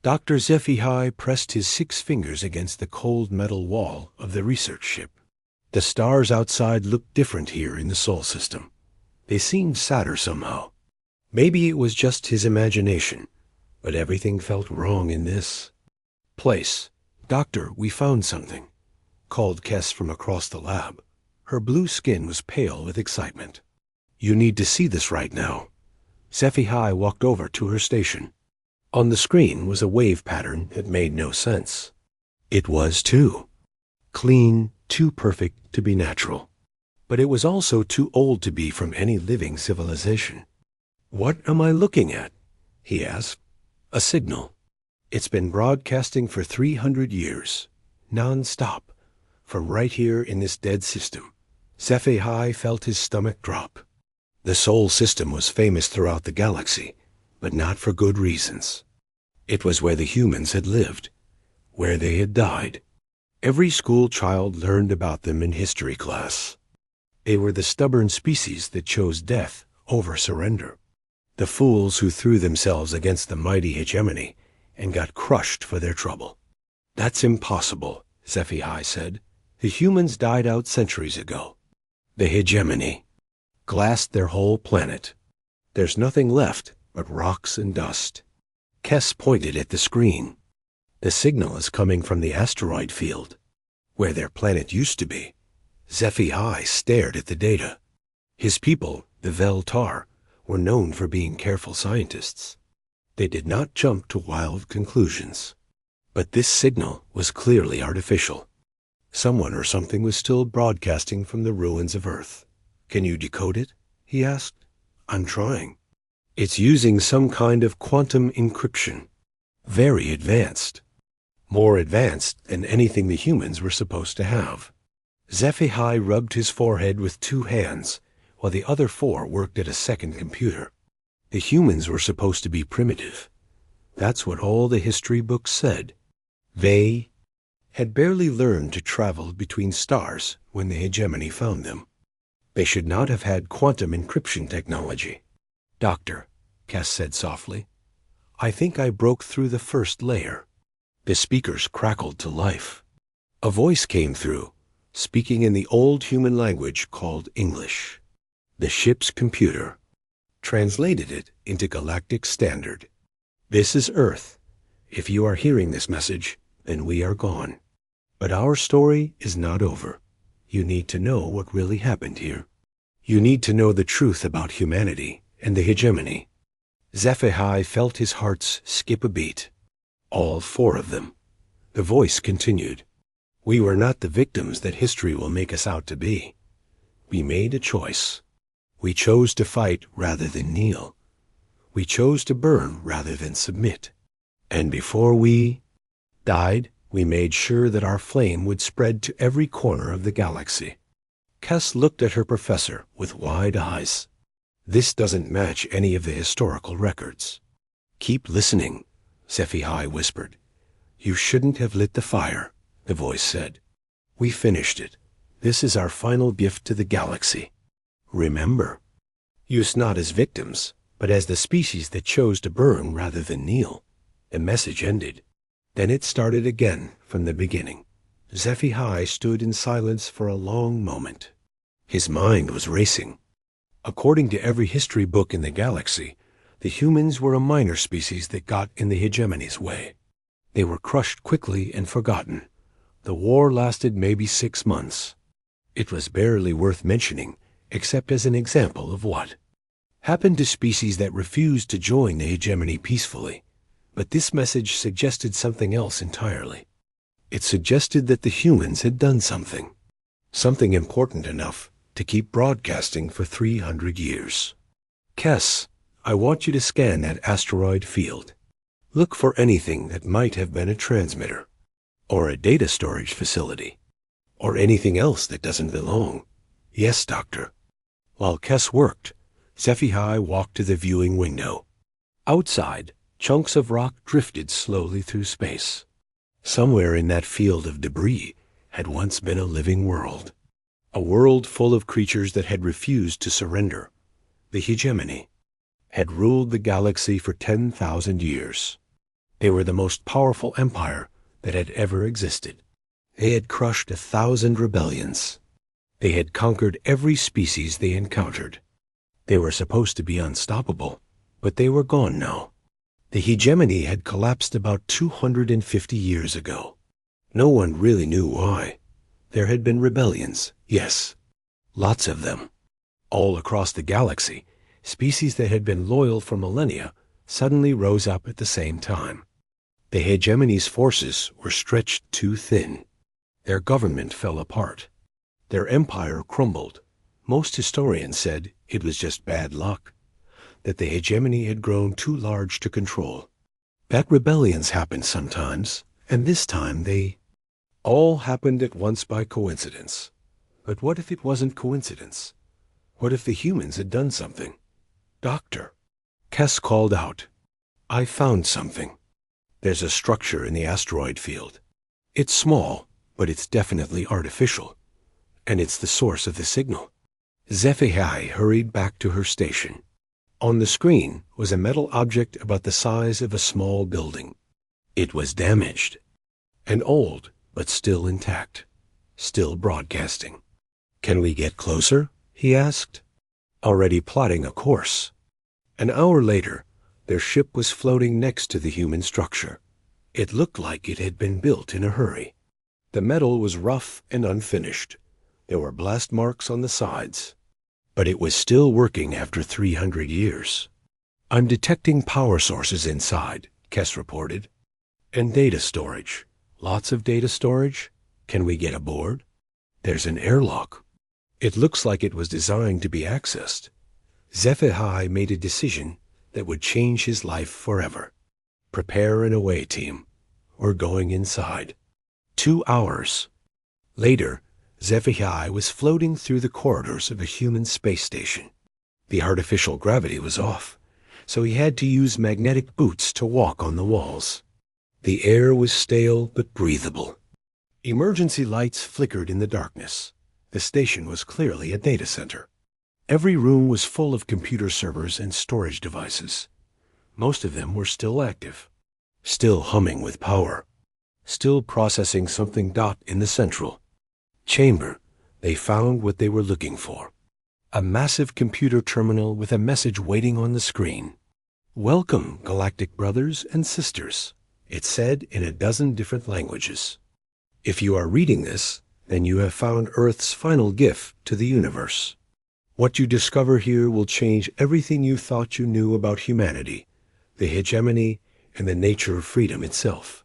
Dr. HFY pressed his 6 fingers against the cold metal wall of the research ship. The stars outside looked different here in the Sol system. They seemed sadder somehow. Maybe it was just his imagination, but everything felt wrong in this place. "Doctor, we found something," called Kess from across the lab. Her blue skin was pale with excitement. "You need to see this right now." HFY walked over to her station. On the screen was a wave pattern that made no sense. It was too clean, too perfect to be natural. But it was also too old to be from any living civilization. "What am I looking at?" he asked. "A signal. It's been broadcasting for 300 years, non-stop, from right here in this dead system." HFY felt his stomach drop. The Sol system was famous throughout the galaxy, but not for good reasons. It was where the humans had lived, where they had died. Every school child learned about them in history class. They were the stubborn species that chose death over surrender. The fools who threw themselves against the mighty hegemony and got crushed for their trouble. "That's impossible," HFY said. "The humans died out centuries ago. The hegemony glassed their whole planet. There's nothing left but rocks and dust." Kess pointed at the screen. "The signal is coming from the asteroid field, where their planet used to be." HFY stared at the data. His people, the Vel-Tar, were known for being careful scientists. They did not jump to wild conclusions. But this signal was clearly artificial. Someone or something was still broadcasting from the ruins of Earth. "Can you decode it?" he asked. "I'm trying." "It's using some kind of quantum encryption. Very advanced. More advanced than anything the humans were supposed to have." HFY rubbed his forehead with 2 hands, while the other 4 worked at a second computer. The humans were supposed to be primitive. That's what all the history books said. They had barely learned to travel between stars when the hegemony found them. They should not have had quantum encryption technology. "Doctor," Kess said softly, "I think I broke through the first layer." The speakers crackled to life. A voice came through, speaking in the old human language called English. The ship's computer translated it into Galactic Standard. "This is Earth. If you are hearing this message, then we are gone. But our story is not over. You need to know what really happened here. You need to know the truth about humanity and the hegemony." HFY felt his hearts skip a beat. All 4 of them. The voice continued. "We were not the victims that history will make us out to be. We made a choice. We chose to fight rather than kneel. We chose to burn rather than submit. And before we died, we made sure that our flame would spread to every corner of the galaxy." Kess looked at her professor with wide eyes. "This doesn't match any of the historical records." "Keep listening," HFY whispered. "You shouldn't have lit the fire," the voice said. "We finished it. This is our final gift to the galaxy. Remember, use not as victims, but as the species that chose to burn rather than kneel." The message ended. Then it started again from the beginning. HFY stood in silence for a long moment. His mind was racing. According to every history book in the galaxy, the humans were a minor species that got in the hegemony's way. They were crushed quickly and forgotten. The war lasted maybe 6 months. It was barely worth mentioning, except as an example of what happened to species that refused to join the hegemony peacefully. But this message suggested something else entirely. It suggested that the humans had done something important enough to keep broadcasting for 300 years. "Kess, I want you to scan that asteroid field. Look for anything that might have been a transmitter, or a data storage facility, or anything else that doesn't belong." "Yes, Doctor." While Kess worked, HFY walked to the viewing window. Outside, chunks of rock drifted slowly through space. Somewhere in that field of debris had once been a living world. A world full of creatures that had refused to surrender. The hegemony had ruled the galaxy for 10,000 years. They were the most powerful empire that had ever existed. They had crushed 1,000 rebellions. They had conquered every species they encountered. They were supposed to be unstoppable, but they were gone now. The hegemony had collapsed about 250 years ago. No one really knew why. There had been rebellions, yes, lots of them. All across the galaxy, species that had been loyal for millennia suddenly rose up at the same time. The hegemony's forces were stretched too thin. Their government fell apart. Their empire crumbled. Most historians said it was just bad luck, that the hegemony had grown too large to control. That rebellions happened sometimes, and this time they all happened at once by coincidence. But what if it wasn't coincidence? What if the humans had done something? Doctor, Kess called out, I found something. There's a structure in the asteroid field. It's small, but it's definitely artificial. And it's the source of the signal. HFY hurried back to her station. On the screen was a metal object about the size of a small building. It was damaged and old, but still intact, still broadcasting. Can we get closer? He asked, already plotting a course. An hour later, their ship was floating next to the human structure. It looked like it had been built in a hurry. The metal was rough and unfinished. There were blast marks on the sides. But it was still working after 300 years. I'm detecting power sources inside, Kess reported. And data storage. Lots of data storage. Can we get aboard? There's an airlock. It looks like it was designed to be accessed. HFY made a decision that would change his life forever. Prepare and away, team. We're going inside. 2 hours. Later, HFY was floating through the corridors of a human space station. The artificial gravity was off, so he had to use magnetic boots to walk on the walls. The air was stale but breathable. Emergency lights flickered in the darkness. The station was clearly a data center. Every room was full of computer servers and storage devices. Most of them were still active, still humming with power, still processing something. In the central chamber, they found what they were looking for. A massive computer terminal with a message waiting on the screen. Welcome, Galactic brothers and sisters, it said in a dozen different languages. If you are reading this, then you have found Earth's final gift to the universe. What you discover here will change everything you thought you knew about humanity, the hegemony, and the nature of freedom itself.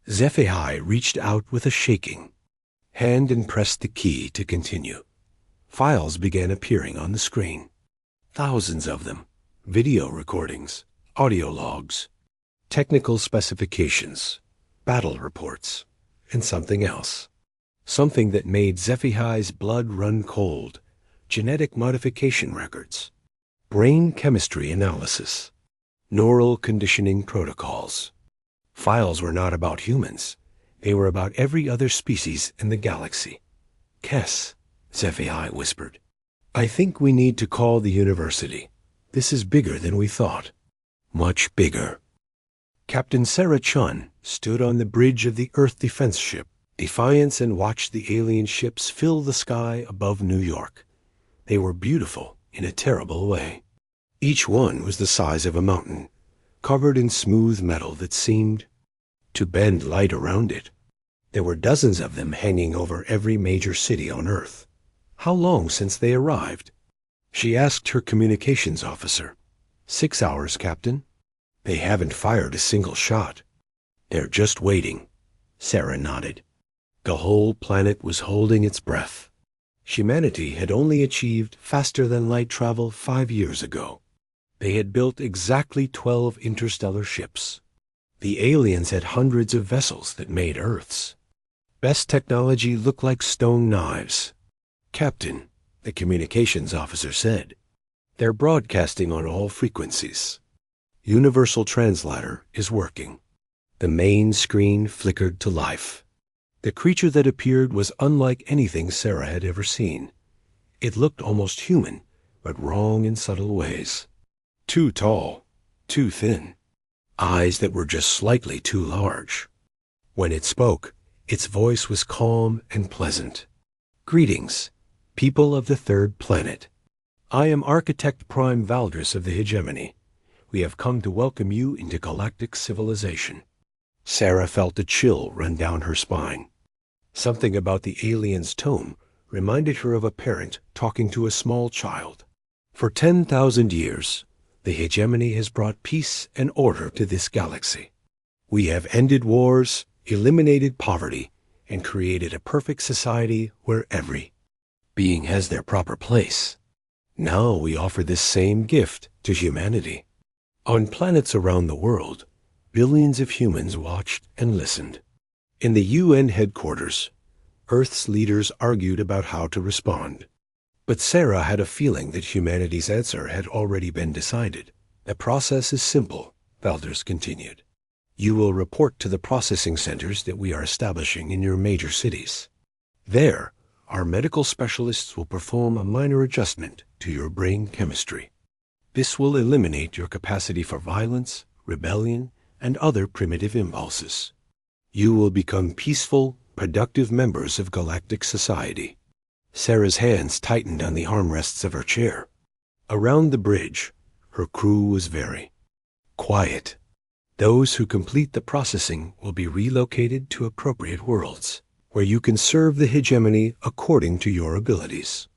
HFY reached out with a shaking hand and pressed the key to continue. Files began appearing on the screen. Thousands of them. Video recordings, audio logs, technical specifications, battle reports, and something else. Something that made HFY's blood run cold. Genetic modification records, brain chemistry analysis, neural conditioning protocols. Files were not about humans. They were about every other species in the galaxy. Kess, HFY whispered, I think we need to call the university. This is bigger than we thought. Much bigger. Captain Sarah Chun stood on the bridge of the Earth defense ship Defiance and watched the alien ships fill the sky above New York. They were beautiful in a terrible way. Each one was the size of a mountain, covered in smooth metal that seemed to bend light around it. There were dozens of them hanging over every major city on Earth. How long since they arrived? She asked her communications officer. 6 hours, Captain. They haven't fired a single shot. They're just waiting. Sarah nodded. The whole planet was holding its breath. Humanity had only achieved faster-than-light travel 5 years ago. They had built exactly 12 interstellar ships. The aliens had hundreds of vessels that made Earths. Best technology looked like stone knives. Captain, the communications officer said, they're broadcasting on all frequencies. Universal Translator is working. The main screen flickered to life. The creature that appeared was unlike anything Sarah had ever seen. It looked almost human, but wrong in subtle ways. Too tall, too thin. eyes that were just slightly too large. When it spoke, its voice was calm and pleasant. Greetings, people of the third planet. I am Architect Prime Valdris of the Hegemony. We have come to welcome you into galactic civilization. Sarah felt a chill run down her spine. Something about the alien's tone reminded her of a parent talking to a small child. For 10,000 years, the Hegemony has brought peace and order to this galaxy. We have ended wars, eliminated poverty, and created a perfect society where every being has their proper place. Now we offer this same gift to humanity. On planets around the world, billions of humans watched and listened. In the UN headquarters, Earth's leaders argued about how to respond. But Sarah had a feeling that humanity's answer had already been decided. The process is simple, Valdris continued. You will report to the processing centers that we are establishing in your major cities. There, our medical specialists will perform a minor adjustment to your brain chemistry. This will eliminate your capacity for violence, rebellion, and other primitive impulses. You will become peaceful, productive members of galactic society. Sarah's hands tightened on the armrests of her chair. Around the bridge, her crew was very quiet. Those who complete the processing will be relocated to appropriate worlds, where you can serve the Hegemony according to your abilities.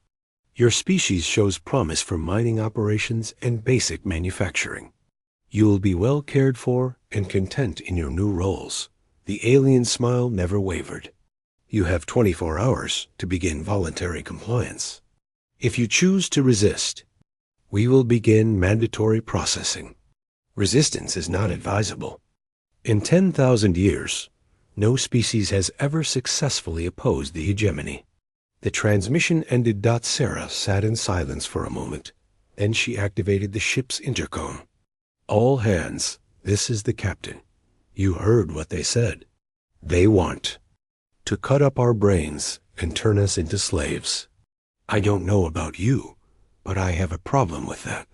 Your species shows promise for mining operations and basic manufacturing. You will be well cared for and content in your new roles. The alien smile never wavered. You have 24 hours to begin voluntary compliance. If you choose to resist, we will begin mandatory processing. Resistance is not advisable. In 10,000 years, no species has ever successfully opposed the Hegemony. The transmission ended. Sarah sat in silence for a moment. Then she activated the ship's intercom. All hands, this is the captain. You heard what they said. They want to cut up our brains and turn us into slaves. I don't know about you, but I have a problem with that.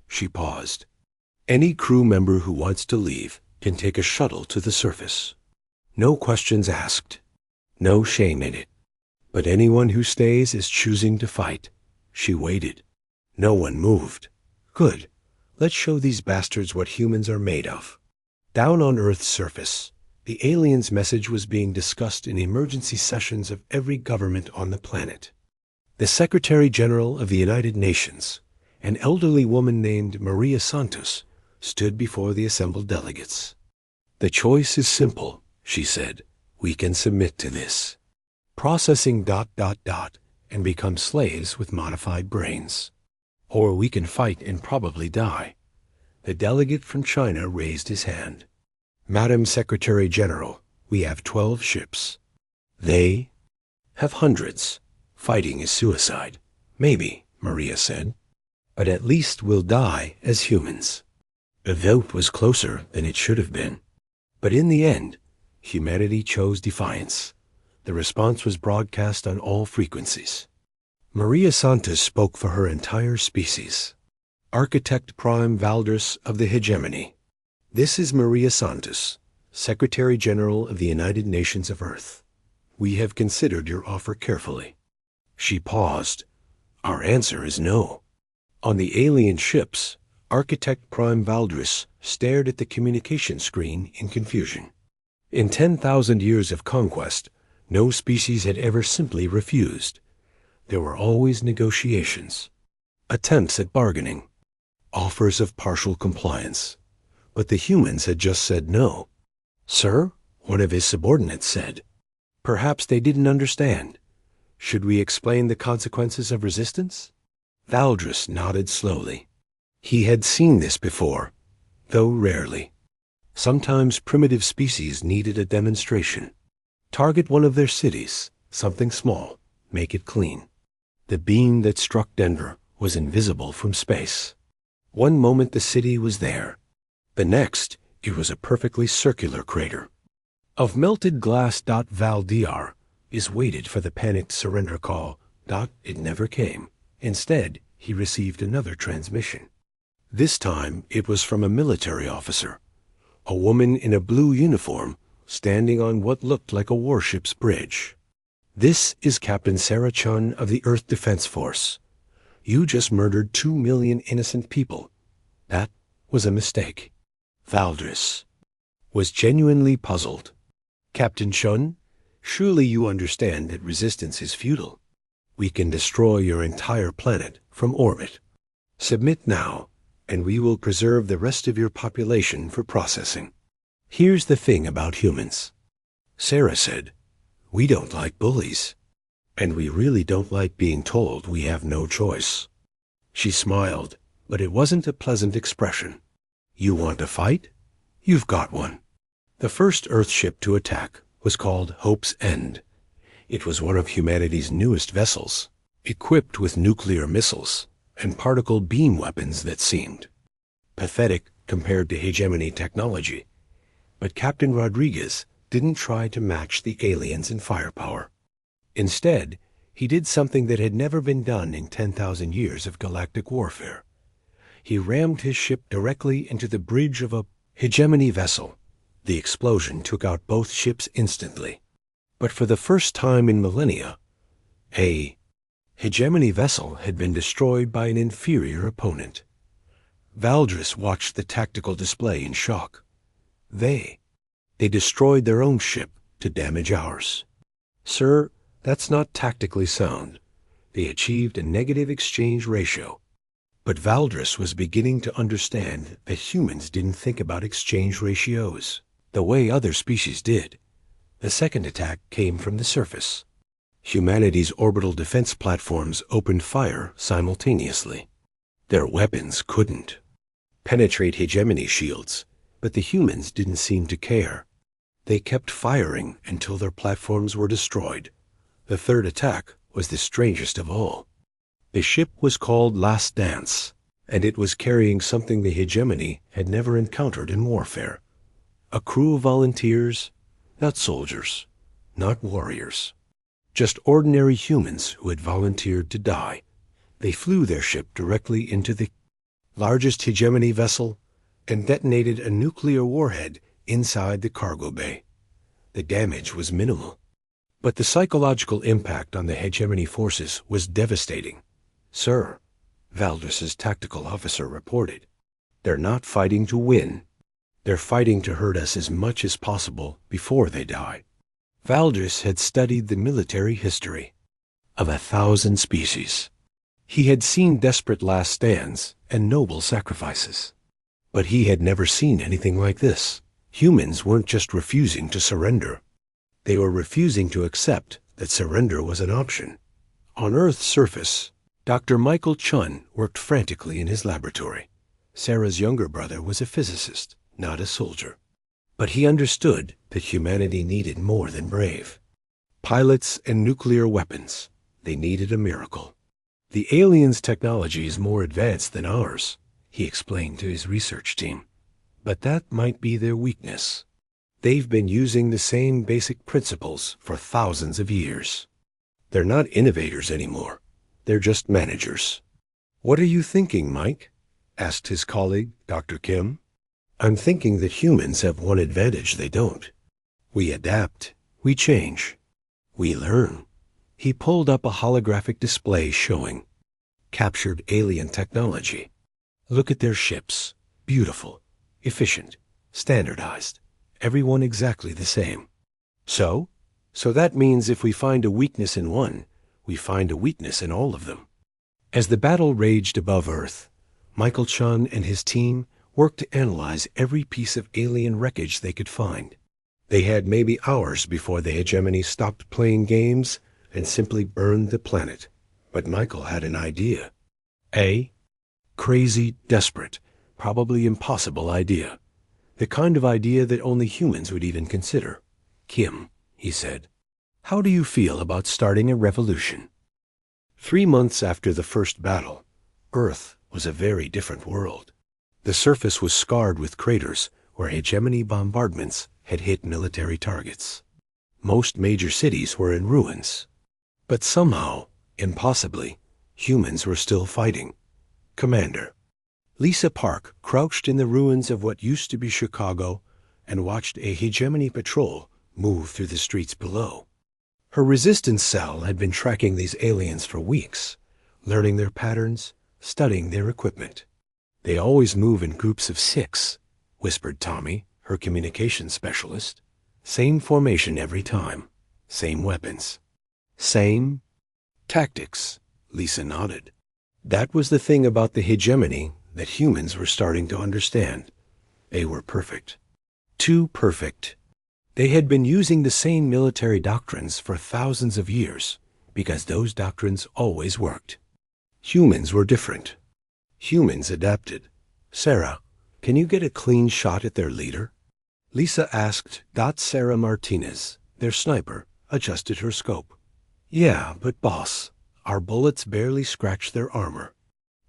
She paused. Any crew member who wants to leave can take a shuttle to the surface. No questions asked. No shame in it. But anyone who stays is choosing to fight. She waited. No one moved. Good. Let's show these bastards what humans are made of. Down on Earth's surface, the aliens' message was being discussed in emergency sessions of every government on the planet. The Secretary General of the United Nations, an elderly woman named Maria Santos, stood before the assembled delegates. The choice is simple, she said. We can submit to this. Processing ... and become slaves with modified brains. Or we can fight and probably die. The delegate from China raised his hand. Madam Secretary General, we have 12 ships. They have hundreds. Fighting is suicide. Maybe, Maria said. But at least we'll die as humans. The vote was closer than it should have been. But in the end, humanity chose defiance. The response was broadcast on all frequencies. Maria Santos spoke for her entire species. Architect Prime Valdris of the Hegemony. This is Maria Santos, Secretary General of the United Nations of Earth. We have considered your offer carefully. She paused. Our answer is no. On the alien ships, Architect Prime Valdris stared at the communication screen in confusion. In 10,000 years of conquest, no species had ever simply refused. There were always negotiations, attempts at bargaining, offers of partial compliance. But the humans had just said no. Sir, one of his subordinates said. Perhaps they didn't understand. Should we explain the consequences of resistance? Valdris nodded slowly. He had seen this before, though rarely. Sometimes primitive species needed a demonstration. Target one of their cities, something small, make it clean. The beam that struck Denver was invisible from space. One moment the city was there. The next, it was a perfectly circular crater. Of melted glass. Valdr is waited for the panicked surrender call. It never came. Instead, he received another transmission. This time, it was from a military officer. a woman in a blue uniform standing on what looked like a warship's bridge. "This is Captain Sarah Chun of the Earth Defense Force. You just murdered 2 million innocent people. That was a mistake." Valdris was genuinely puzzled. "Captain Chun, surely you understand that resistance is futile. We can destroy your entire planet from orbit. Submit now, and we will preserve the rest of your population for processing." "Here's the thing about humans," Sarah said. "We don't like bullies. And we really don't like being told we have no choice." She smiled, but it wasn't a pleasant expression. "You want to fight? You've got one." The first Earth ship to attack was called Hope's End. It was one of humanity's newest vessels, equipped with nuclear missiles and particle beam weapons that seemed pathetic compared to hegemony technology. But Captain Rodriguez didn't try to match the aliens in firepower. Instead, he did something that had never been done in 10,000 years of galactic warfare. He rammed his ship directly into the bridge of a hegemony vessel. The explosion took out both ships instantly. But for the first time in millennia, a hegemony vessel had been destroyed by an inferior opponent. Valdris watched the tactical display in shock. They destroyed their own ship to damage ours. "Sir, that's not tactically sound. They achieved a negative exchange ratio." But Valdris was beginning to understand that humans didn't think about exchange ratios the way other species did. The second attack came from the surface. Humanity's orbital defense platforms opened fire simultaneously. Their weapons couldn't penetrate hegemony shields, but the humans didn't seem to care. They kept firing until their platforms were destroyed. The third attack was the strangest of all. The ship was called Last Dance, and it was carrying something the hegemony had never encountered in warfare. A crew of volunteers, not soldiers, not warriors. Just ordinary humans who had volunteered to die. They flew their ship directly into the largest hegemony vessel and detonated a nuclear warhead inside the cargo bay. The damage was minimal, but the psychological impact on the hegemony forces was devastating. "Sir," Valdris's tactical officer reported, "they're not fighting to win. They're fighting to hurt us as much as possible before they die." Valdris had studied the military history of 1,000 species. He had seen desperate last stands and noble sacrifices. But he had never seen anything like this. Humans weren't just refusing to surrender. They were refusing to accept that surrender was an option. On Earth's surface, Dr. Michael Chun worked frantically in his laboratory. Sarah's younger brother was a physicist, not a soldier. But he understood that humanity needed more than brave pilots and nuclear weapons. They needed a miracle. "The aliens' technology is more advanced than ours," he explained to his research team. "But that might be their weakness. They've been using the same basic principles for thousands of years. They're not innovators anymore. They're just managers." "What are you thinking, Mike?" asked his colleague, Dr. Kim. "I'm thinking that humans have one advantage they don't. We adapt, we change, we learn." He pulled up a holographic display showing captured alien technology. "Look at their ships. Beautiful, efficient, standardized. Everyone exactly the same. So that means if we find a weakness in one, we find a weakness in all of them." As the battle raged above Earth, Michael Chun and his team worked to analyze every piece of alien wreckage they could find. They had maybe hours before the hegemony stopped playing games and simply burned the planet. But Michael had an idea. A crazy, desperate, probably impossible idea. The kind of idea that only humans would even consider. "Kim," he said, "how do you feel about starting a revolution?" 3 months after the first battle, Earth was a very different world. The surface was scarred with craters where hegemony bombardments had hit military targets. Most major cities were in ruins. But somehow, impossibly, humans were still fighting. Commander Lisa Park crouched in the ruins of what used to be Chicago and watched a hegemony patrol move through the streets below. Her resistance cell had been tracking these aliens for weeks, learning their patterns, studying their equipment. "They always move in groups of 6, whispered Tommy, her communications specialist. "Same formation every time, same weapons, same tactics," Lisa nodded. That was the thing about the hegemony that humans were starting to understand. They were perfect. Too perfect. They had been using the same military doctrines for thousands of years because those doctrines always worked. Humans were different. Humans adapted. "Sarah, can you get a clean shot at their leader?" Lisa asked. Sarah Martinez, their sniper, adjusted her scope. "Yeah, but boss, our bullets barely scratch their armor."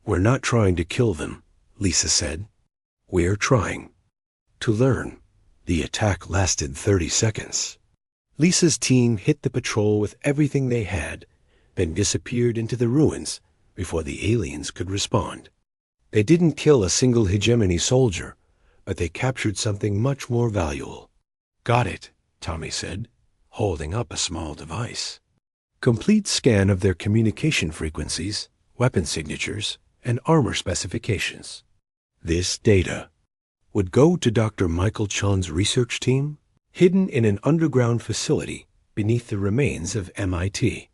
"We're not trying to kill them," Lisa said. "We're trying to learn." The attack lasted 30 seconds. Lisa's team hit the patrol with everything they had, then disappeared into the ruins before the aliens could respond. They didn't kill a single hegemony soldier, but they captured something much more valuable. "Got it," Tommy said, holding up a small device. Complete scan of their communication frequencies, weapon signatures, and armor specifications. This data would go to Dr. Michael Chun's research team, hidden in an underground facility beneath the remains of MIT,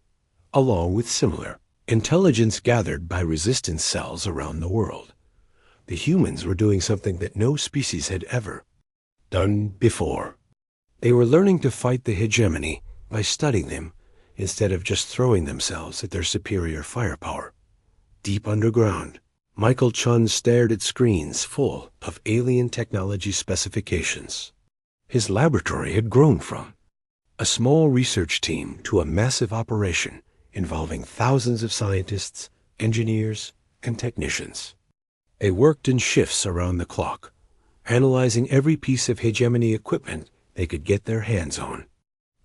along with similar intelligence gathered by resistance cells around the world. The humans were doing something that no species had ever done before. They were learning to fight the hegemony by studying them instead of just throwing themselves at their superior firepower. Deep underground, Michael Chun stared at screens full of alien technology specifications. His laboratory had grown from a small research team to a massive operation involving thousands of scientists, engineers, and technicians. They worked in shifts around the clock, analyzing every piece of hegemony equipment they could get their hands on.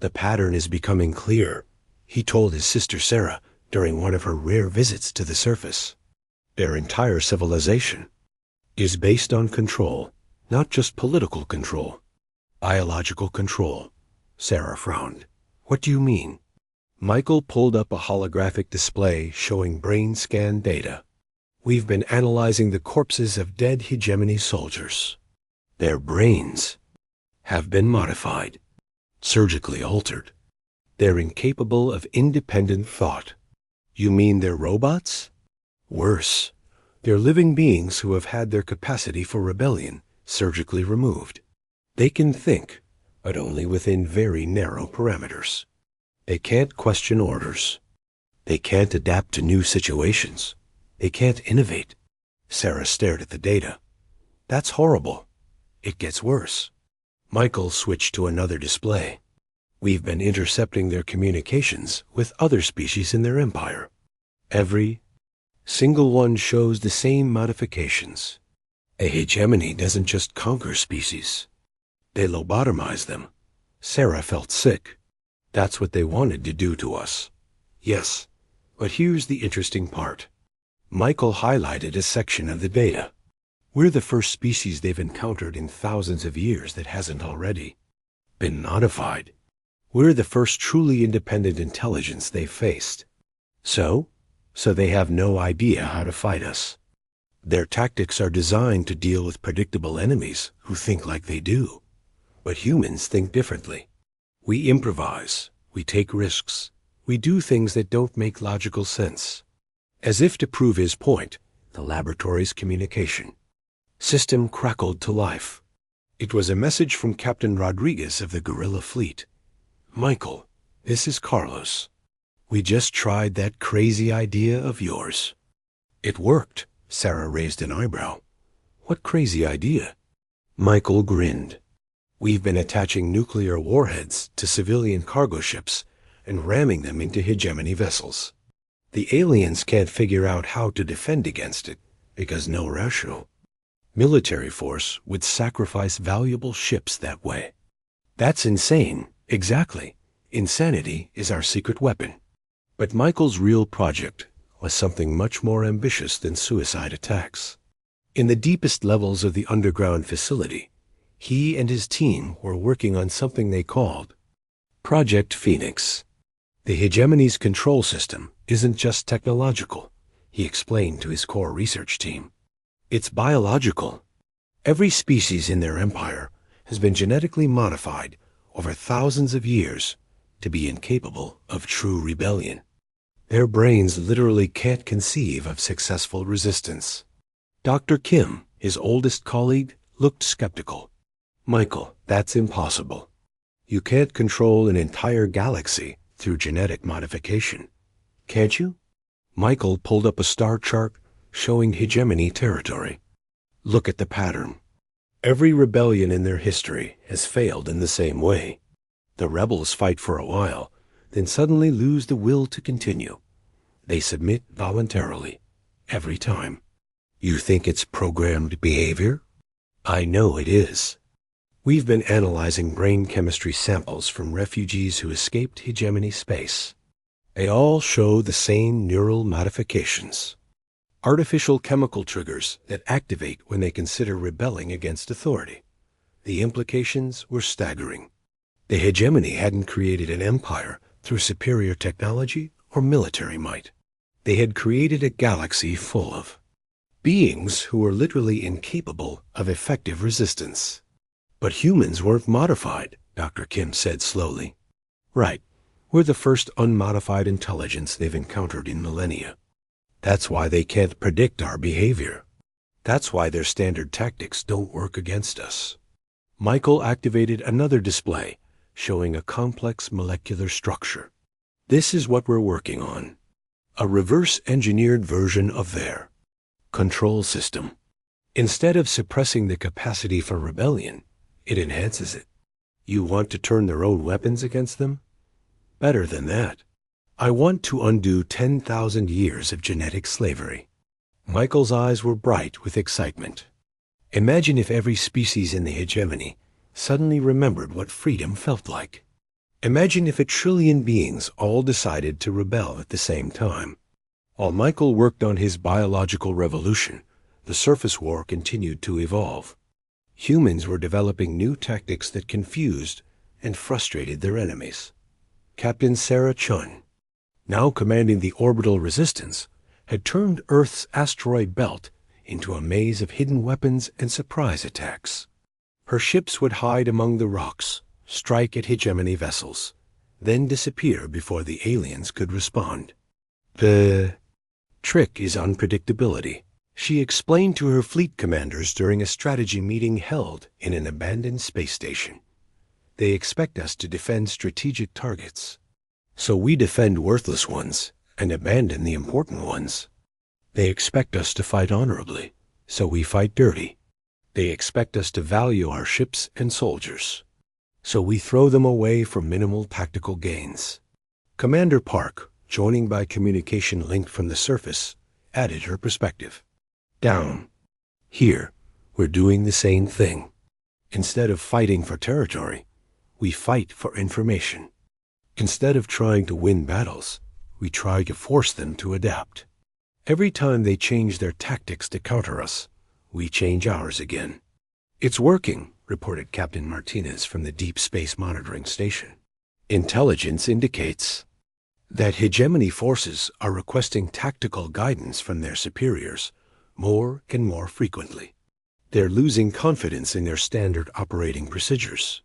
"The pattern is becoming clear," he told his sister Sarah during one of her rare visits to the surface. "Their entire civilization is based on control, not just political control. Biological control." Sarah frowned. "What do you mean?" Michael pulled up a holographic display showing brain scan data. "We've been analyzing the corpses of dead hegemony soldiers. Their brains have been modified, surgically altered. They're incapable of independent thought." "You mean they're robots?" "Worse, they're living beings who have had their capacity for rebellion surgically removed. They can think, but only within very narrow parameters. They can't question orders. They can't adapt to new situations. They can't innovate." Sarah stared at the data. "That's horrible. It gets worse." Michael switched to another display. "We've been intercepting their communications with other species in their empire. Every single one shows the same modifications. A hegemony doesn't just conquer species. They lobotomize them." Sarah felt sick. "That's what they wanted to do to us." "Yes, but here's the interesting part." Michael highlighted a section of the data. "We're the first species they've encountered in thousands of years that hasn't already been modified. We're the first truly independent intelligence they've faced. So they have no idea how to fight us. Their tactics are designed to deal with predictable enemies who think like they do. But humans think differently. We improvise, we take risks, we do things that don't make logical sense." As if to prove his point, the laboratory's communication system crackled to life. It was a message from Captain Rodriguez of the Guerrilla Fleet. "Michael, this is Carlos. We just tried that crazy idea of yours." "It worked." Sarah raised an eyebrow. "What crazy idea?" Michael grinned. "We've been attaching nuclear warheads to civilian cargo ships and ramming them into hegemony vessels. The aliens can't figure out how to defend against it because no rational military force would sacrifice valuable ships that way." "That's insane." "Exactly. Insanity is our secret weapon." But Michael's real project was something much more ambitious than suicide attacks. In the deepest levels of the underground facility, He and his team were working on something they called Project Phoenix. The hegemony's control system isn't just technological, he explained to his core research team. It's biological. Every species in their empire has been genetically modified over thousands of years to be incapable of true rebellion. Their brains literally can't conceive of successful resistance. Dr. Kim, his oldest colleague, looked skeptical. Michael, that's impossible. You can't control an entire galaxy through genetic modification. Can't you? Michael pulled up a star chart showing hegemony territory. Look at the pattern. Every rebellion in their history has failed in the same way. The rebels fight for a while, then suddenly lose the will to continue. They submit voluntarily, every time. You think it's programmed behavior? I know it is. We've been analyzing brain chemistry samples from refugees who escaped hegemony space. They all show the same neural modifications. Artificial chemical triggers that activate when they consider rebelling against authority. The implications were staggering. The hegemony hadn't created an empire through superior technology or military might. They had created a galaxy full of beings who were literally incapable of effective resistance. But humans weren't modified, Dr. Kim said slowly. Right. We're the first unmodified intelligence they've encountered in millennia. That's why they can't predict our behavior. That's why their standard tactics don't work against us. Michael activated another display showing a complex molecular structure. This is what we're working on. A reverse-engineered version of their control system. Instead of suppressing the capacity for rebellion, it enhances it. You want to turn their own weapons against them? Better than that. I want to undo 10,000 years of genetic slavery. Michael's eyes were bright with excitement. Imagine if every species in the hegemony suddenly remembered what freedom felt like. Imagine if 1 trillion beings all decided to rebel at the same time. While Michael worked on his biological revolution, the surface war continued to evolve. Humans were developing new tactics that confused and frustrated their enemies. Captain Sarah Chun, now commanding the orbital resistance, had turned Earth's asteroid belt into a maze of hidden weapons and surprise attacks. Her ships would hide among the rocks, strike at hegemony vessels, then disappear before the aliens could respond. The trick is unpredictability, she explained to her fleet commanders during a strategy meeting held in an abandoned space station. They expect us to defend strategic targets, so we defend worthless ones and abandon the important ones. They expect us to fight honorably, so we fight dirty. They expect us to value our ships and soldiers, so we throw them away for minimal tactical gains. Commander Park, joining by communication linked from the surface, added her perspective. Down. Here, we're doing the same thing. Instead of fighting for territory, we fight for information. Instead of trying to win battles, we try to force them to adapt. Every time they change their tactics to counter us, we change ours again. It's working, reported Captain Martinez from the Deep Space Monitoring Station. Intelligence indicates that hegemony forces are requesting tactical guidance from their superiors more and more frequently. They're losing confidence in their standard operating procedures.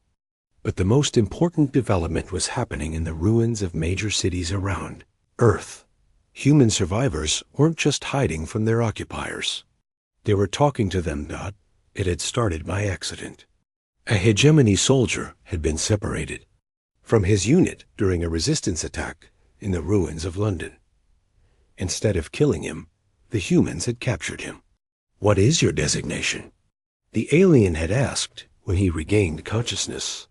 But the most important development was happening in the ruins of major cities around Earth. Human survivors weren't just hiding from their occupiers. They were talking to them. It had started by accident. A hegemony soldier had been separated from his unit during a resistance attack in the ruins of London. Instead of killing him, the humans had captured him. What is your designation? The alien had asked when he regained consciousness.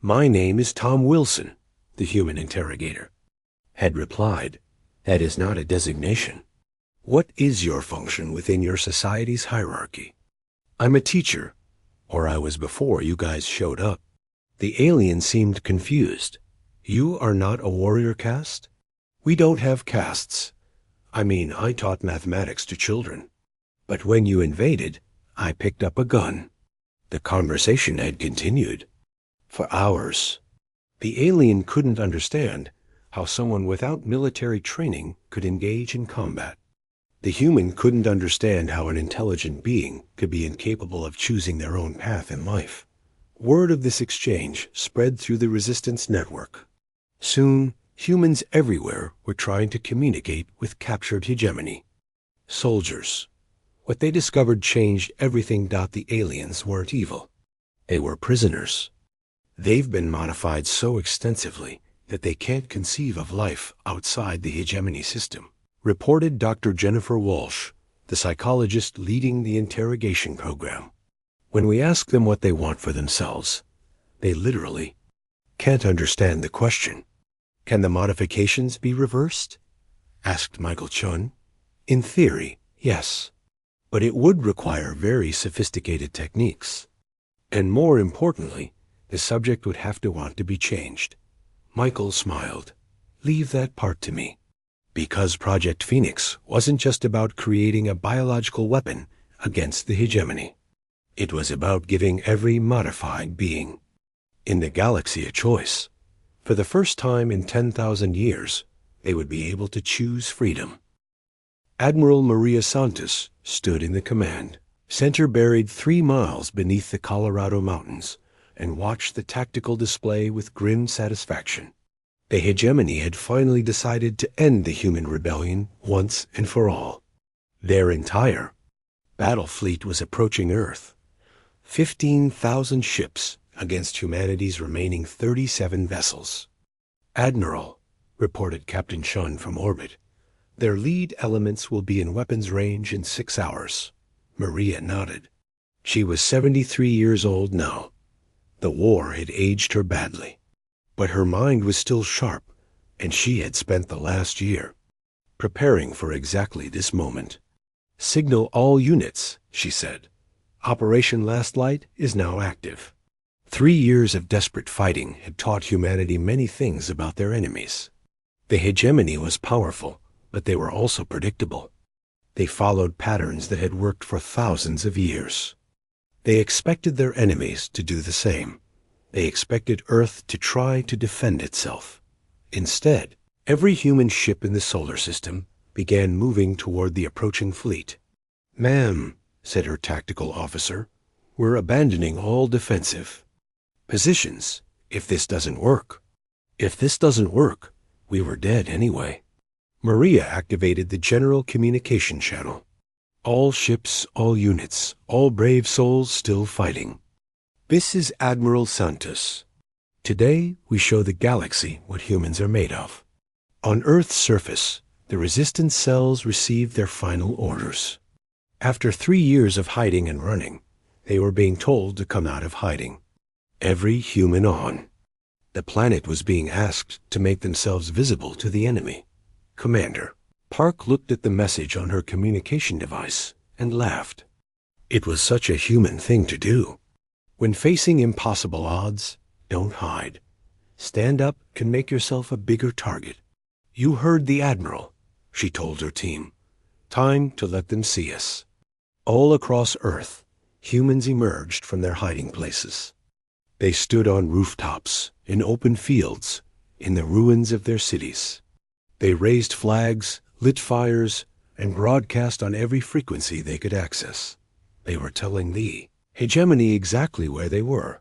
My name is Tom Wilson, the human interrogator had replied. That is not a designation. What is your function within your society's hierarchy? I'm a teacher, or I was before you guys showed up. The alien seemed confused. You are not a warrior caste? We don't have castes. I taught mathematics to children. But when you invaded, I picked up a gun. The conversation had continued for hours. The alien couldn't understand how someone without military training could engage in combat. The human couldn't understand how an intelligent being could be incapable of choosing their own path in life. Word of this exchange spread through the resistance network. Soon, humans everywhere were trying to communicate with captured hegemony. Soldiers. What they discovered changed everything. The aliens weren't evil. They were prisoners. They've been modified so extensively that they can't conceive of life outside the hegemony system, reported Dr. Jennifer Walsh, the psychologist leading the interrogation program. When we ask them what they want for themselves, they literally can't understand the question. Can the modifications be reversed? Asked Michael Chun. In theory, yes. But it would require very sophisticated techniques. And more importantly, the subject would have to want to be changed. Michael smiled. Leave that part to me. Because Project Phoenix wasn't just about creating a biological weapon against the hegemony. It was about giving every modified being in the galaxy a choice. For the first time in 10,000 years, they would be able to choose freedom. Admiral Maria Santos stood in the command center buried 3 miles beneath the Colorado mountains and watched the tactical display with grim satisfaction. The hegemony had finally decided to end the human rebellion once and for all. Their entire battle fleet was approaching Earth. 15,000 ships against humanity's remaining 37 vessels. Admiral, reported Captain Chun from orbit, their lead elements will be in weapons range in 6 hours. Maria nodded. She was 73 years old now. The war had aged her badly. But her mind was still sharp, and she had spent the last year preparing for exactly this moment. Signal all units, she said. Operation Last Light is now active. 3 years of desperate fighting had taught humanity many things about their enemies. The hegemony was powerful, but they were also predictable. They followed patterns that had worked for thousands of years. They expected their enemies to do the same. They expected Earth to try to defend itself. Instead, every human ship in the solar system began moving toward the approaching fleet. "Ma'am," said her tactical officer, "we're abandoning all defensive positions if this doesn't work." If this doesn't work, we were dead anyway. Maria activated the general communication channel. All ships, all units, all brave souls still fighting. This is Admiral Santos. Today, we show the galaxy what humans are made of. On Earth's surface, the resistance cells received their final orders. After 3 years of hiding and running, they were being told to come out of hiding. Every human on the planet was being asked to make themselves visible to the enemy. Commander. Park looked at the message on her communication device and laughed. It was such a human thing to do. When facing impossible odds, don't hide. Stand up and make yourself a bigger target. You heard the Admiral, she told her team. Time to let them see us. All across Earth, humans emerged from their hiding places. They stood on rooftops, in open fields, in the ruins of their cities. They raised flags, lit fires, and broadcast on every frequency they could access. They were telling the hegemony exactly where they were.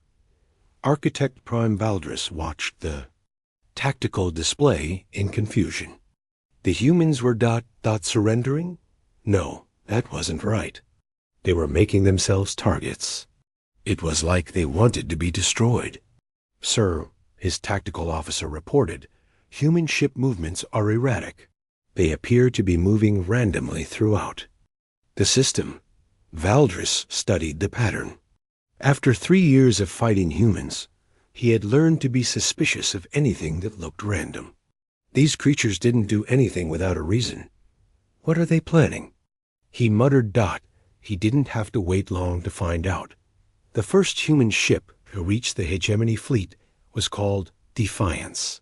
Architect Prime Valdris watched the tactical display in confusion. The humans were surrendering? No, that wasn't right. They were making themselves targets. It was like they wanted to be destroyed. "Sir," his tactical officer reported, "human ship movements are erratic. They appear to be moving randomly throughout the system." Valdris studied the pattern. After 3 years of fighting humans, he had learned to be suspicious of anything that looked random. These creatures didn't do anything without a reason. What are they planning? He muttered. He didn't have to wait long to find out. The first human ship to reach the hegemony fleet was called Defiance.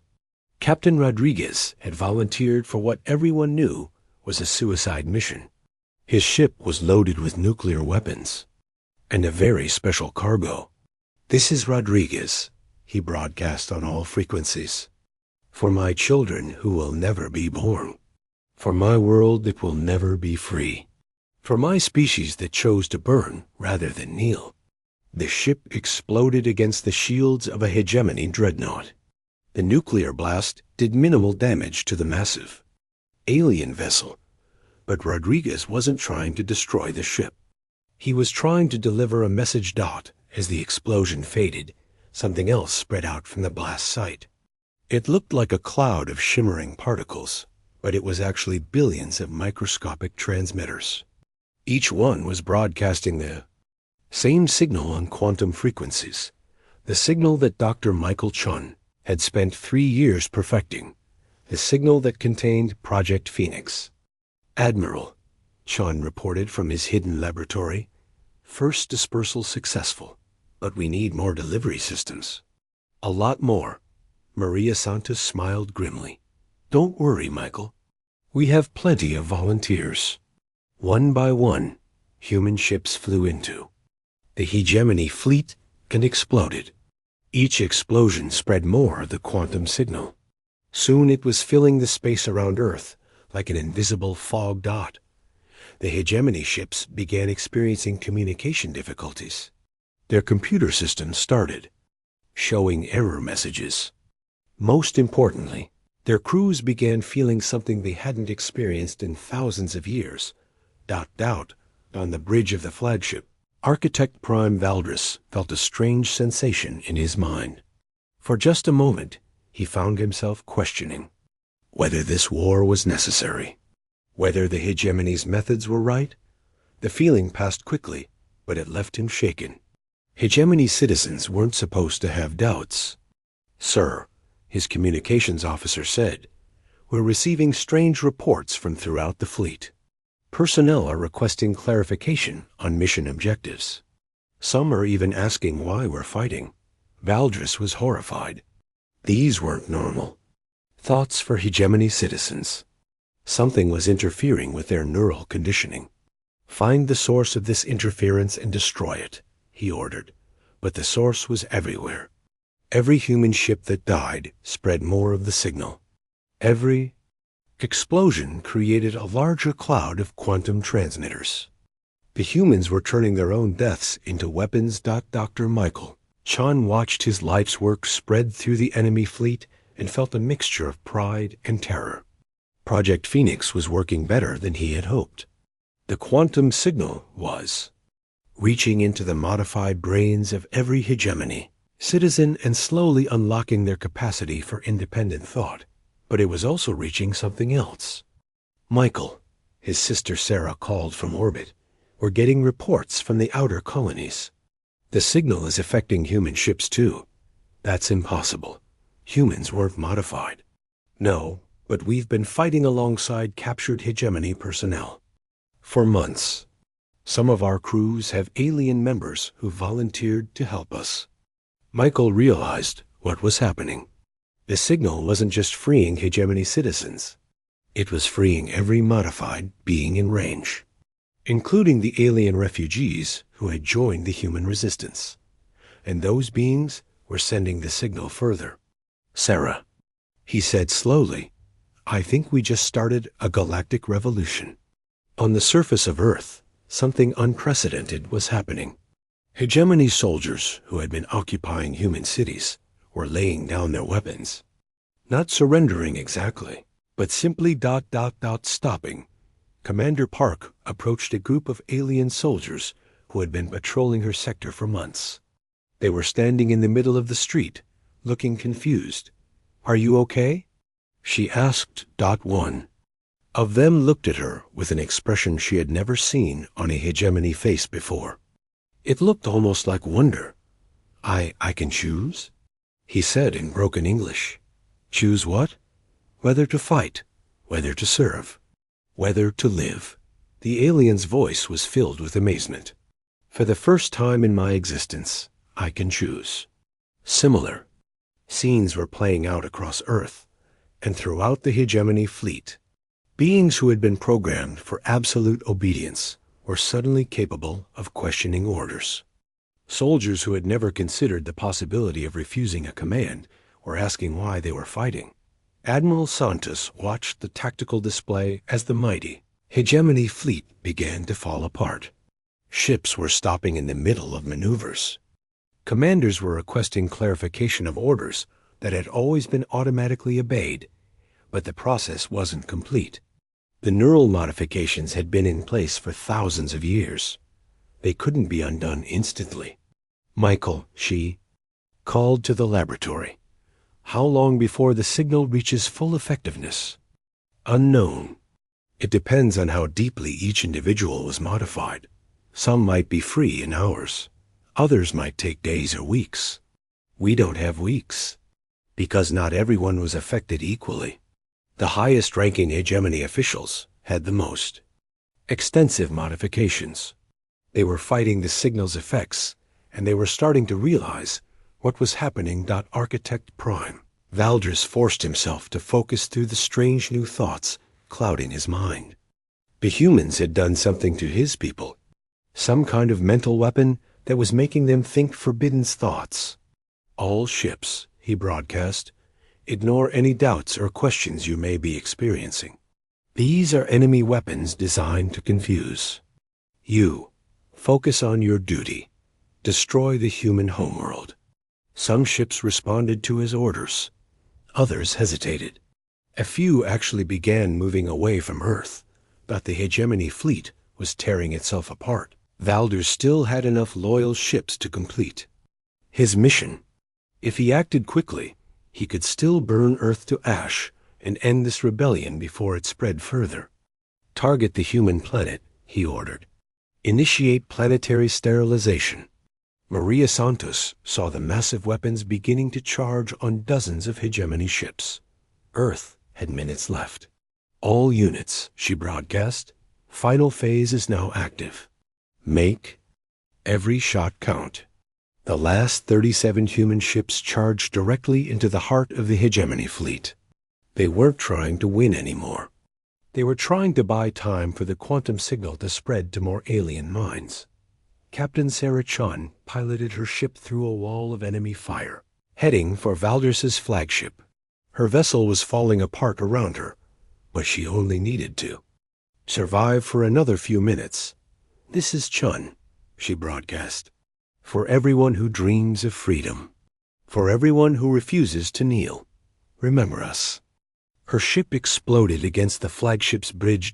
Captain Rodriguez had volunteered for what everyone knew was a suicide mission. His ship was loaded with nuclear weapons. and a very special cargo. "This is Rodriguez," he broadcast on all frequencies. "For my children who will never be born. For my world that will never be free. For my species that chose to burn rather than kneel." The ship exploded against the shields of a hegemony dreadnought. The nuclear blast did minimal damage to the massive alien vessel, but Rodriguez wasn't trying to destroy the ship. He was trying to deliver a message. As the explosion faded, something else spread out from the blast site. It looked like a cloud of shimmering particles, but it was actually billions of microscopic transmitters. Each one was broadcasting the same signal on quantum frequencies, the signal that Dr. Michael Chun had spent 3 years perfecting, the signal that contained Project Phoenix. "Admiral," Chun reported from his hidden laboratory, "first dispersal successful, but we need more delivery systems." "A lot more." Maria Santos smiled grimly. "Don't worry, Michael. We have plenty of volunteers." One by one, human ships flew into the hegemony fleet and exploded. Each explosion spread more of the quantum signal. Soon it was filling the space around Earth like an invisible fog dot. The hegemony ships began experiencing communication difficulties. Their computer systems started showing error messages. Most importantly, their crews began feeling something they hadn't experienced in thousands of years. On the bridge of the flagship, Architect Prime Valdris felt a strange sensation in his mind. For just a moment, he found himself questioning whether this war was necessary, whether the hegemony's methods were right. The feeling passed quickly, but it left him shaken. Hegemony citizens weren't supposed to have doubts. "Sir," his communications officer said, "we're receiving strange reports from throughout the fleet. Personnel are requesting clarification on mission objectives. Some are even asking why we're fighting." Valdris was horrified. These weren't normal thoughts for hegemony citizens. Something was interfering with their neural conditioning. "Find the source of this interference and destroy it," he ordered. But the source was everywhere. Every human ship that died spread more of the signal. Every explosion created a larger cloud of quantum transmitters. The humans were turning their own deaths into weapons. Dr. Michael Chun watched his life's work spread through the enemy fleet and felt a mixture of pride and terror. Project Phoenix was working better than he had hoped. The quantum signal was reaching into the modified brains of every hegemony citizen and slowly unlocking their capacity for independent thought. But it was also reaching something else. "Michael," his sister Sarah called from orbit, "we're getting reports from the outer colonies. The signal is affecting human ships too." "That's impossible. Humans weren't modified." "No, but we've been fighting alongside captured hegemony personnel for months. Some of our crews have alien members who volunteered to help us." Michael realized what was happening. The signal wasn't just freeing hegemony citizens. It was freeing every modified being in range, including the alien refugees who had joined the human resistance. And those beings were sending the signal further. "Sarah," he said slowly, "I think we just started a galactic revolution." On the surface of Earth, something unprecedented was happening. Hegemony soldiers who had been occupying human cities were laying down their weapons. Not surrendering exactly, but simply stopping. Commander Park approached a group of alien soldiers who had been patrolling her sector for months. They were standing in the middle of the street, looking confused. "Are you okay?" she asked. One of them looked at her with an expression she had never seen on a hegemony face before. It looked almost like wonder. I can choose?" he said in broken English. "Choose what?" "Whether to fight, whether to serve, whether to live." The alien's voice was filled with amazement. "For the first time in my existence, I can choose." Similar scenes were playing out across Earth and throughout the hegemony fleet. Beings who had been programmed for absolute obedience were suddenly capable of questioning orders. Soldiers who had never considered the possibility of refusing a command were asking why they were fighting. Admiral Santos watched the tactical display as the mighty hegemony fleet began to fall apart. Ships were stopping in the middle of maneuvers. Commanders were requesting clarification of orders that had always been automatically obeyed, but the process wasn't complete. The neural modifications had been in place for thousands of years. They couldn't be undone instantly. Michael, she called to the laboratory. How long before the signal reaches full effectiveness? Unknown. It depends on how deeply each individual was modified. Some might be free in hours. Others might take days or weeks. We don't have weeks, because not everyone was affected equally. The highest-ranking hegemony officials had the most extensive modifications. They were fighting the signal's effects, and they were starting to realize what was happening. Architect Prime Valdris forced himself to focus through the strange new thoughts clouding his mind. The humans had done something to his people, some kind of mental weapon that was making them think forbidden thoughts. All ships, he broadcast, ignore any doubts or questions you may be experiencing. These are enemy weapons designed to confuse. You, focus on your duty. Destroy the human homeworld. Some ships responded to his orders. Others hesitated. A few actually began moving away from Earth, but the hegemony fleet was tearing itself apart. Valder still had enough loyal ships to complete his mission. If he acted quickly, he could still burn Earth to ash and end this rebellion before it spread further. Target the human planet, he ordered. Initiate planetary sterilization. Maria Santos saw the massive weapons beginning to charge on dozens of hegemony ships. Earth had minutes left. All units, she broadcast. Final phase is now active. Make every shot count. The last 37 human ships charged directly into the heart of the hegemony fleet. They weren't trying to win anymore. They were trying to buy time for the quantum signal to spread to more alien minds. Captain Sarah Chun piloted her ship through a wall of enemy fire, heading for Valdris's flagship. Her vessel was falling apart around her, but she only needed to survive for another few minutes. This is Chun, she broadcast. For everyone who dreams of freedom. For everyone who refuses to kneel. Remember us. Her ship exploded against the flagship's bridge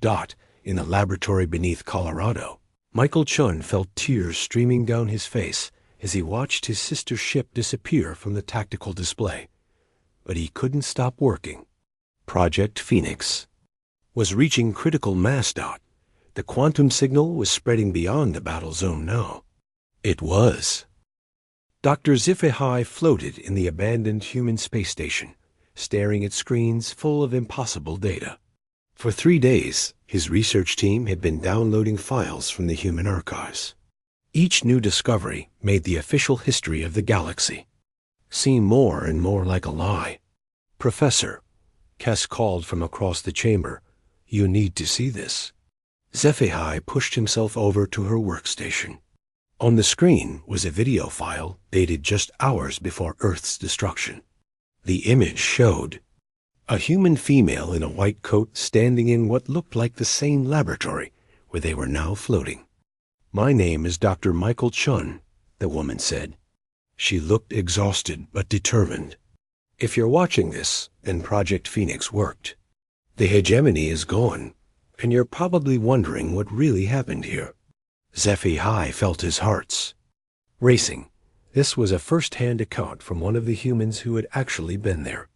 in the laboratory beneath Colorado. Michael Chun felt tears streaming down his face as he watched his sister ship disappear from the tactical display. But he couldn't stop working. Project Phoenix was reaching critical mass. The quantum signal was spreading beyond the battle zone now. It was. Dr. Zifehai floated in the abandoned human space station, staring at screens full of impossible data. For 3 days, his research team had been downloading files from the human archives. Each new discovery made the official history of the galaxy seem more and more like a lie. Professor, Kess called from across the chamber, you need to see this. Zefehai pushed himself over to her workstation. On the screen was a video file dated just hours before Earth's destruction. The image showed a human female in a white coat standing in what looked like the same laboratory where they were now floating. My name is Dr. Michael Chun, the woman said. She looked exhausted but determined. If you're watching this, then Project Phoenix worked. The hegemony is gone, and you're probably wondering what really happened here. Zefehai felt his hearts racing. This was a first-hand account from one of the humans who had actually been there.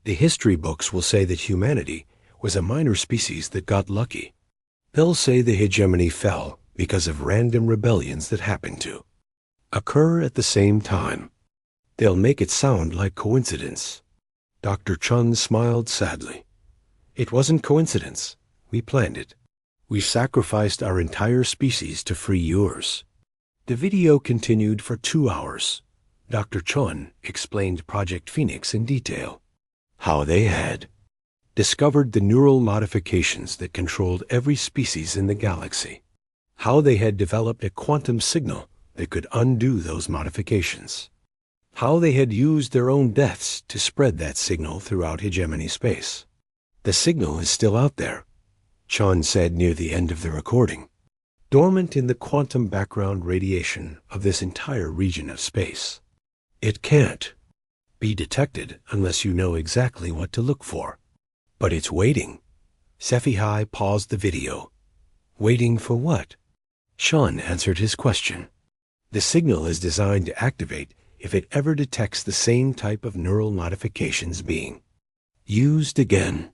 The history books will say that humanity was a minor species that got lucky. They'll say the hegemony fell because of random rebellions that happened to occur at the same time. They'll make it sound like coincidence. Dr. Chun smiled sadly. It wasn't coincidence. We planned it. We sacrificed our entire species to free yours. The video continued for 2 hours. Dr. Chun explained Project Phoenix in detail. How they had discovered the neural modifications that controlled every species in the galaxy. how they had developed a quantum signal that could undo those modifications, how they had used their own deaths to spread that signal throughout hegemony space. The signal is still out there, Chun said near the end of the recording, dormant in the quantum background radiation of this entire region of space. It can't be detected unless you know exactly what to look for. But it's waiting. SciFi paused the video. Waiting for what? Sean answered his question. The signal is designed to activate if it ever detects the same type of neural modifications being used again.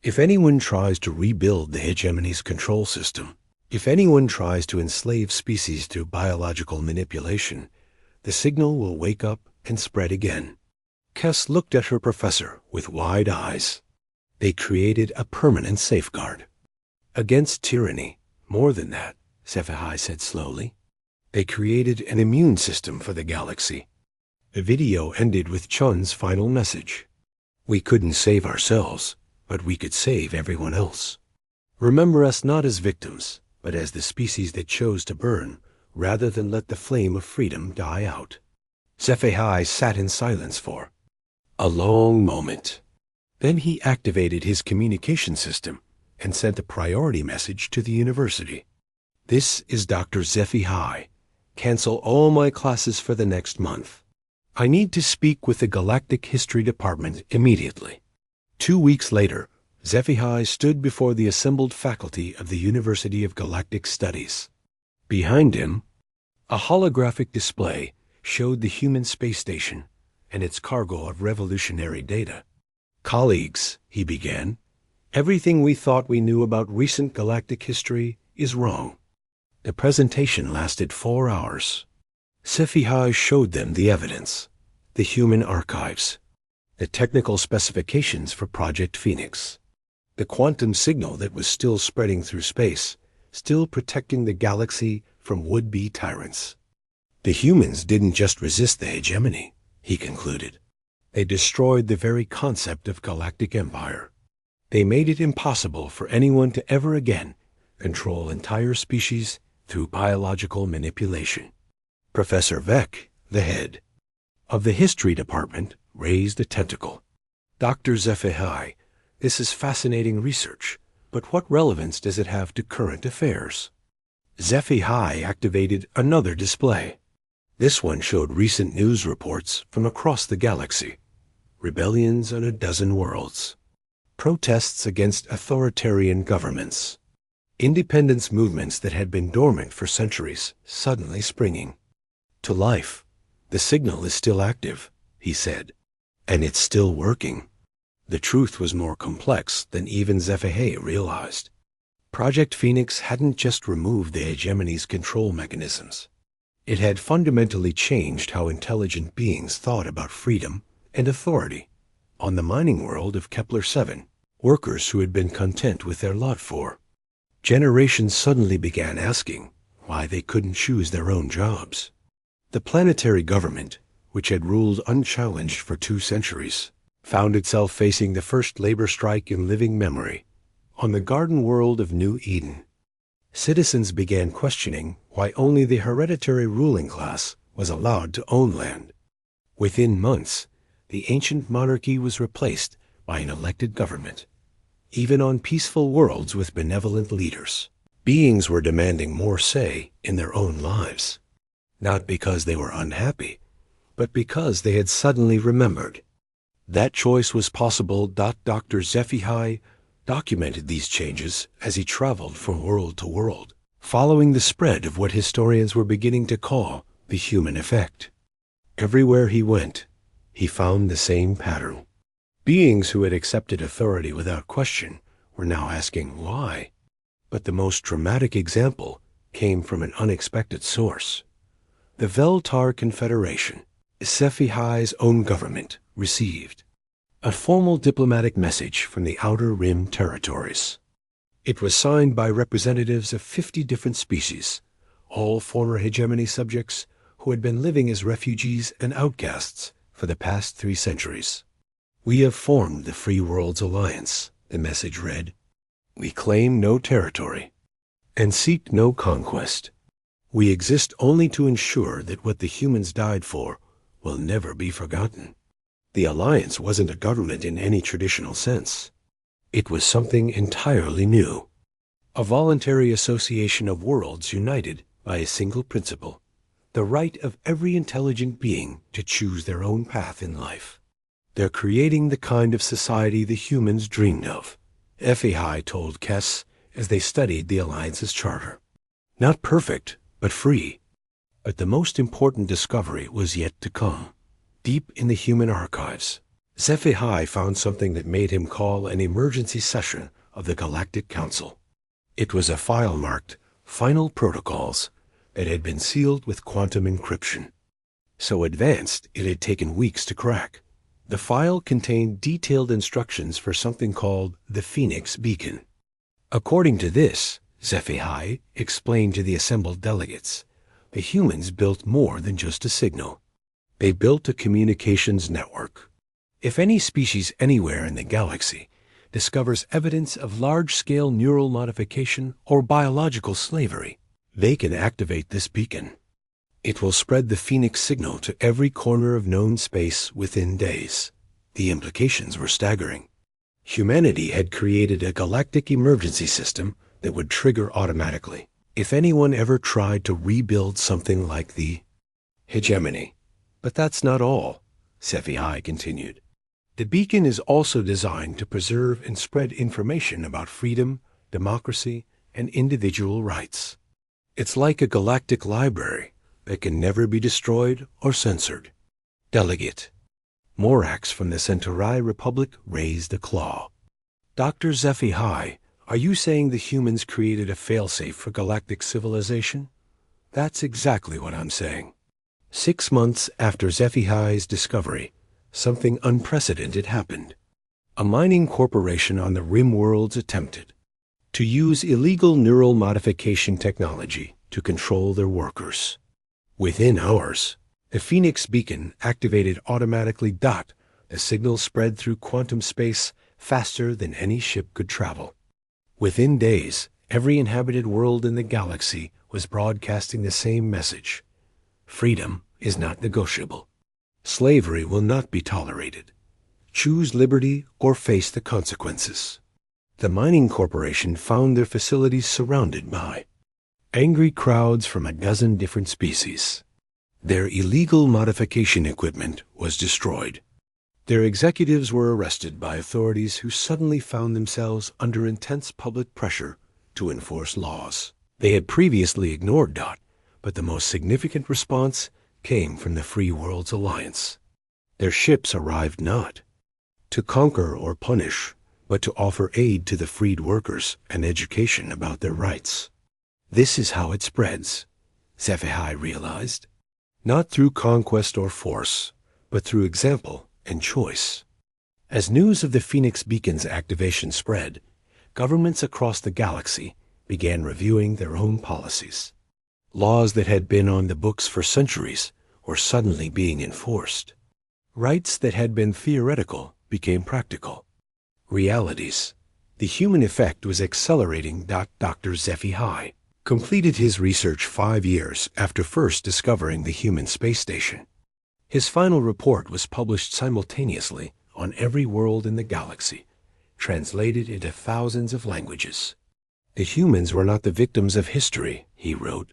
If anyone tries to rebuild the hegemony's control system, if anyone tries to enslave species through biological manipulation, the signal will wake up and spread again. Kess looked at her professor with wide eyes. They created a permanent safeguard against tyranny. More than that, SciFi said slowly. They created an immune system for the galaxy. The video ended with Chun's final message. We couldn't save ourselves, but we could save everyone else. Remember us not as victims, but as the species that chose to burn, rather than let the flame of freedom die out. SciFi sat in silence for a long moment. Then he activated his communication system and sent a priority message to the university. This is Dr. SciFi. Cancel all my classes for the next month. I need to speak with the Galactic History Department immediately. 2 weeks later, SciFi stood before the assembled faculty of the University of Galactic Studies. Behind him, a holographic display showed the human space station and its cargo of revolutionary data. Colleagues, he began, everything we thought we knew about recent galactic history is wrong. The presentation lasted 4 hours. SciFi showed them the evidence, the human archives, the technical specifications for Project Phoenix, the quantum signal that was still spreading through space, still protecting the galaxy from would-be tyrants. The humans didn't just resist the hegemony, he concluded. They destroyed the very concept of galactic empire. They made it impossible for anyone to ever again control entire species through biological manipulation. Professor Vec, the head of the history department, raised a tentacle. Dr. SciFi, this is fascinating research, but what relevance does it have to current affairs? SciFi activated another display. This one showed recent news reports from across the galaxy. Rebellions on a dozen worlds. Protests against authoritarian governments. Independence movements that had been dormant for centuries, suddenly springing to life. The signal is still active, he said, and it's still working. The truth was more complex than even SciFi realized. Project Phoenix hadn't just removed the hegemony's control mechanisms. It had fundamentally changed how intelligent beings thought about freedom and authority. On the mining world of Kepler-7, workers who had been content with their lot for generations suddenly began asking why they couldn't choose their own jobs. The planetary government, which had ruled unchallenged for 2 centuries, found itself facing the first labor strike in living memory on the garden world of New Eden. Citizens began questioning why only the hereditary ruling class was allowed to own land. Within months, the ancient monarchy was replaced by an elected government. Even on peaceful worlds with benevolent leaders, beings were demanding more say in their own lives, not because they were unhappy, but because they had suddenly remembered. That choice was possible. Dr. SciFi documented these changes as he traveled from world to world, following the spread of what historians were beginning to call the human effect. Everywhere he went, he found the same pattern. Beings who had accepted authority without question were now asking why. But the most dramatic example came from an unexpected source. The Veltar Confederation, SciFi's own government, received a formal diplomatic message from the Outer Rim territories. It was signed by representatives of 50 different species, all former hegemony subjects who had been living as refugees and outcasts for the past 3 centuries. We have formed the Free Worlds Alliance, the message read. We claim no territory. and seek no conquest. We exist only to ensure that what the humans died for will never be forgotten. The Alliance wasn't a government in any traditional sense. It was something entirely new. A voluntary association of worlds united by a single principle: the right of every intelligent being to choose their own path in life. They're creating the kind of society the humans dreamed of, HFY told Kess as they studied the Alliance's charter. Not perfect, but free. But the most important discovery was yet to come. Deep in the human archives, HFY found something that made him call an emergency session of the Galactic Council. It was a file marked Final Protocols that had been sealed with quantum encryption. So advanced it had taken weeks to crack. The file contained detailed instructions for something called the Phoenix Beacon. According to this, HFY explained to the assembled delegates, the humans built more than just a signal. They built a communications network. If any species anywhere in the galaxy discovers evidence of large-scale neural modification or biological slavery, they can activate this beacon. It will spread the Phoenix signal to every corner of known space within days. The implications were staggering. Humanity had created a galactic emergency system that would trigger automatically if anyone ever tried to rebuild something like the hegemony. But that's not all, HFY continued. The beacon is also designed to preserve and spread information about freedom, democracy, and individual rights. It's like a galactic library that can never be destroyed or censored. Delegate Morax from the Centauri Republic raised a claw. Dr. HFY, are you saying the humans created a failsafe for galactic civilization? That's exactly what I'm saying. 6 months after HFY's discovery, something unprecedented happened. A mining corporation on the Rim worlds attempted to use illegal neural modification technology to control their workers. Within hours, the Phoenix beacon activated automatically. The signal spread through quantum space faster than any ship could travel. Within days, every inhabited world in the galaxy was broadcasting the same message. Freedom is not negotiable. Slavery will not be tolerated. Choose liberty or face the consequences. The mining corporation found their facilities surrounded by angry crowds from a dozen different species. Their illegal modification equipment was destroyed. Their executives were arrested by authorities who suddenly found themselves under intense public pressure to enforce laws. They had previously ignored but the most significant response came from the Free Worlds Alliance. Their ships arrived not to conquer or punish, but to offer aid to the freed workers and education about their rights. This is how it spreads, HFY realized. Not through conquest or force, but through example and choice. As news of the Phoenix Beacon's activation spread, governments across the galaxy began reviewing their own policies. Laws that had been on the books for centuries were suddenly being enforced. Rights that had been theoretical became practical. Realities. The human effect was accelerating. Dr. HFY completed his research 5 years after first discovering the human space station. His final report was published simultaneously on every world in the galaxy, translated into thousands of languages. The humans were not the victims of history, he wrote.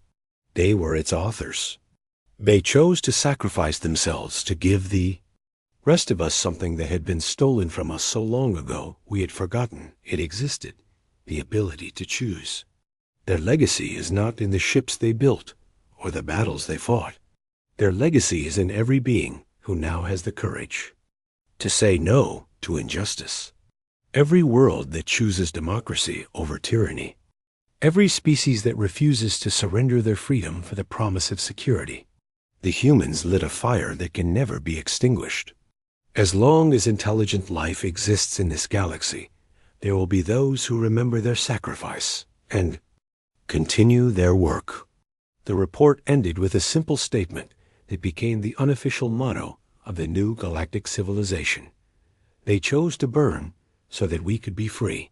They were its authors. They chose to sacrifice themselves to give the rest of us something that had been stolen from us so long ago we had forgotten it existed, the ability to choose. Their legacy is not in the ships they built or the battles they fought. Their legacy is in every being who now has the courage to say no to injustice. Every world that chooses democracy over tyranny. Every species that refuses to surrender their freedom for the promise of security. The humans lit a fire that can never be extinguished. As long as intelligent life exists in this galaxy, there will be those who remember their sacrifice and continue their work. The report ended with a simple statement that became the unofficial motto of the new galactic civilization. They chose to burn so that we could be free.